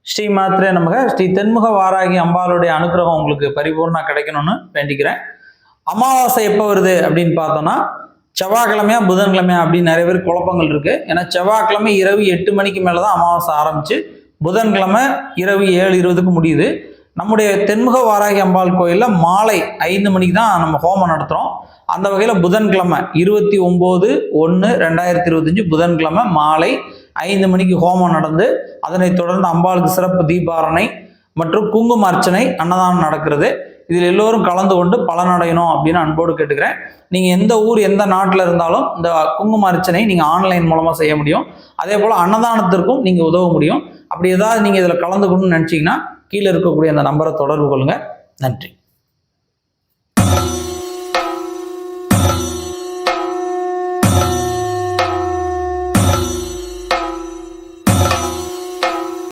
ஸ்ரீ மாத்திரே நமக. ஸ்ரீ தென்முக வாராகி அம்பாளுடைய அனுகிரகம் உங்களுக்கு பரிபூர்ணா கிடைக்கணும்னு வேண்டிக்கிறேன். அமாவாசை எப்போ வருது அப்படின்னு பார்த்தோம்னா செவ்வாய்க்கிழமையா புதன்கிழமையா அப்படின்னு நிறைய பேர் குழப்பங்கள் இருக்கு. ஏன்னா செவ்வாய்க்கிழமை இரவு 8 மணிக்கு மேலே தான் அமாவாசை ஆரம்பிச்சு புதன்கிழமை இரவு 7:20க்கு முடியுது. நம்முடைய தென்முக வாராகி அம்பாள் கோயிலில் மாலை 5 மணிக்கு தான் நம்ம ஹோமம் நடத்துகிறோம். அந்த வகையில் புதன்கிழமை 29/1/2025 புதன்கிழமை மாலை 5 மணிக்கு ஹோமம் நடந்து அதனைத் தொடர்ந்து அம்பாளுக்கு சிறப்பு தீபாரணை மற்றும் குங்கும அர்ச்சனை அன்னதானம் நடக்கிறது. இதில் எல்லோரும் கலந்து கொண்டு பலனடையணும் அப்படின்னு அன்போடு கேட்டுக்கிறேன். நீங்கள் எந்த ஊர் எந்த நாட்டில் இருந்தாலும் இந்த குங்கும அர்ச்சனை நீங்கள் ஆன்லைன் மூலமாக செய்ய முடியும். அதே போல் அன்னதானத்திற்கும் நீங்கள் உதவ முடியும். அப்படி ஏதாவது நீங்கள் இதில் கலந்துக்கணும்னு நினச்சிங்கன்னா கீழே இருக்கக்கூடிய அந்த நம்பரை தொடர்பு கொள்ளுங்கள். நன்றி.